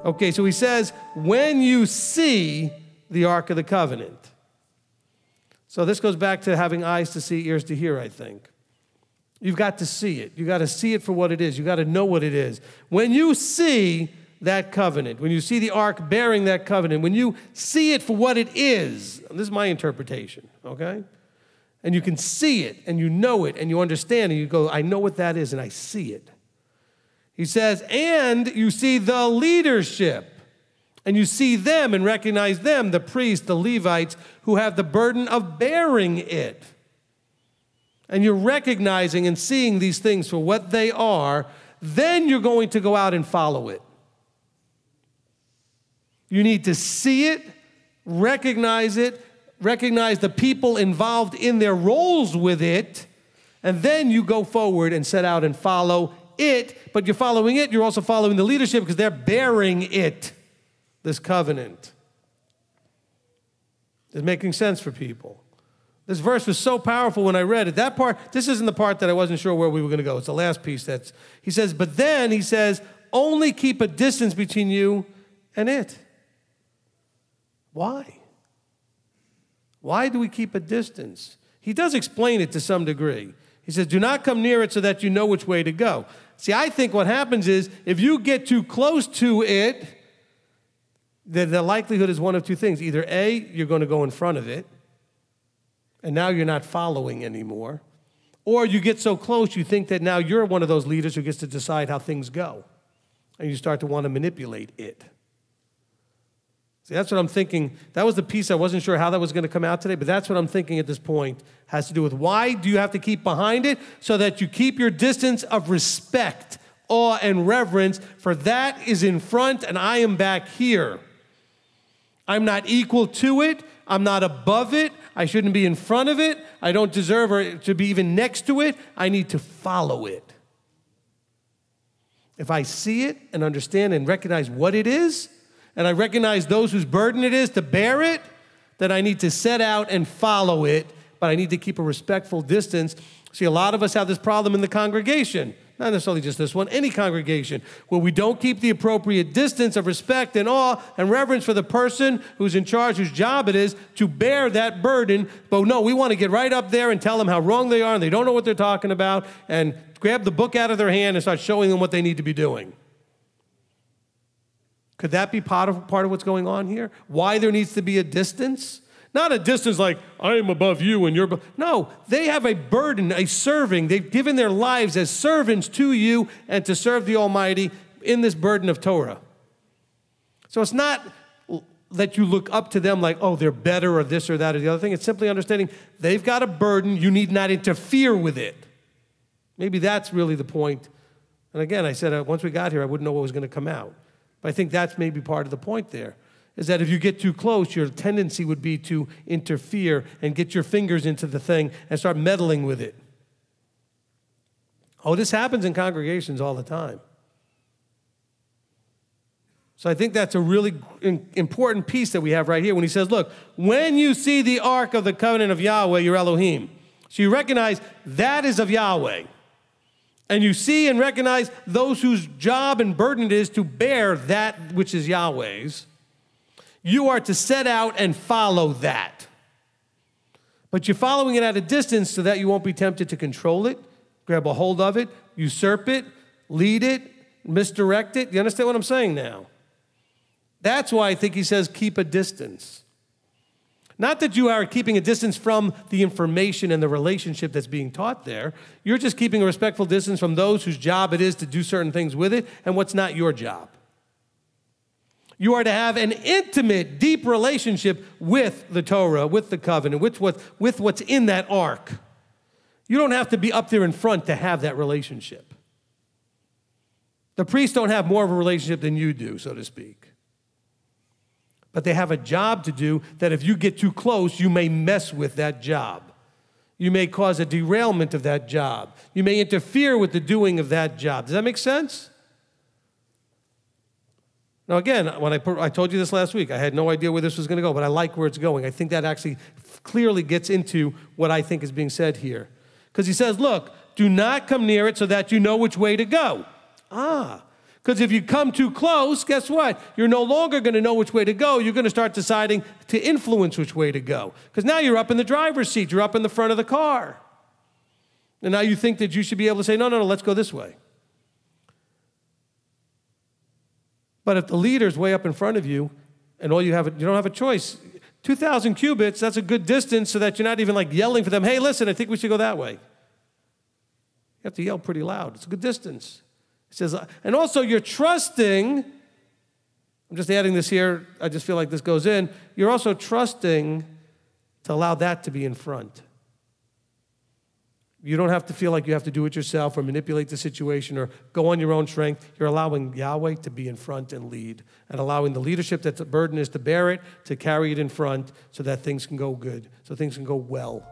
Okay, so he says, when you see the Ark of the Covenant. So this goes back to having eyes to see, ears to hear, I think. You've got to see it. You've got to see it for what it is. You've got to know what it is. When you see that covenant, when you see the ark bearing that covenant, when you see it for what it is, this is my interpretation, okay? And you can see it, and you know it, and you understand, and you go, I know what that is, and I see it. He says, and you see the leadership, and you see them and recognize them, the priests, the Levites, who have the burden of bearing it. And you're recognizing and seeing these things for what they are, then you're going to go out and follow it. You need to see it, recognize the people involved in their roles with it, and then you go forward and set out and follow it. But you're following it, you're also following the leadership because they're bearing it, this covenant. It's making sense for people. This verse was so powerful when I read it. That part, this isn't the part that I wasn't sure where we were going to go. It's the last piece he says, but then he says, only keep a distance between you and it. Why? Why do we keep a distance? He does explain it to some degree. He says, do not come near it so that you know which way to go. See, I think what happens is if you get too close to it, then the likelihood is one of two things. Either A, you're going to go in front of it, and now you're not following anymore. Or you get so close, you think that now you're one of those leaders who gets to decide how things go. And you start to want to manipulate it. See, that's what I'm thinking. That was the piece I wasn't sure how that was going to come out today, but that's what I'm thinking at this point has to do with why do you have to keep behind it? So that you keep your distance of respect, awe, and reverence, for that is in front and I am back here. I'm not equal to it. I'm not above it. I shouldn't be in front of it. I don't deserve to be even next to it. I need to follow it. If I see it and understand and recognize what it is, and I recognize those whose burden it is to bear it, then I need to set out and follow it, but I need to keep a respectful distance. See, a lot of us have this problem in the congregation. Not necessarily just this one, any congregation, where we don't keep the appropriate distance of respect and awe and reverence for the person who's in charge, whose job it is to bear that burden. But no, we want to get right up there and tell them how wrong they are and they don't know what they're talking about and grab the book out of their hand and start showing them what they need to be doing. Could that be part of what's going on here? Why there needs to be a distance? Not a distance like, I am above you and you're above. No, they have a burden, a serving. They've given their lives as servants to you and to serve the Almighty in this burden of Torah. So it's not that you look up to them like, oh, they're better or this or that or the other thing. It's simply understanding they've got a burden. You need not interfere with it. Maybe that's really the point. And again, I said once we got here, I wouldn't know what was going to come out. But I think that's maybe part of the point there, is that if you get too close, your tendency would be to interfere and get your fingers into the thing and start meddling with it. Oh, this happens in congregations all the time. So I think that's a really important piece that we have right here when he says, look, when you see the ark of the covenant of Yahweh, your Elohim, so you recognize that is of Yahweh. And you see and recognize those whose job and burden it is to bear that which is Yahweh's. You are to set out and follow that. But you're following it at a distance so that you won't be tempted to control it, grab a hold of it, usurp it, lead it, misdirect it. You understand what I'm saying now? That's why I think he says keep a distance. Not that you are keeping a distance from the information and the relationship that's being taught there. You're just keeping a respectful distance from those whose job it is to do certain things with it and what's not your job. You are to have an intimate, deep relationship with the Torah, with the covenant, with what's in that ark. You don't have to be up there in front to have that relationship. The priests don't have more of a relationship than you do, so to speak. But they have a job to do that if you get too close, you may mess with that job. You may cause a derailment of that job. You may interfere with the doing of that job. Does that make sense? Now, again, when I told you this last week, I had no idea where this was going to go, but I like where it's going. I think that actually clearly gets into what I think is being said here. Because he says, look, do not come near it so that you know which way to go. Because Because if you come too close, guess what? You're no longer going to know which way to go. You're going to start deciding to influence which way to go. Because now you're up in the driver's seat. You're up in the front of the car. And now you think that you should be able to say, no, let's go this way. But if the leader's way up in front of you and you don't have a choice, 2,000 cubits, that's a good distance so that you're not even like yelling for them, hey, listen, I think we should go that way. You have to yell pretty loud. It's a good distance. It says, and also you're trusting, I'm just adding this here, I just feel like this goes in, you're also trusting to allow that to be in front. You don't have to feel like you have to do it yourself or manipulate the situation or go on your own strength. You're allowing Yahweh to be in front and lead and allowing the leadership that's a burden is to bear it, to carry it in front so that things can go good, so things can go well.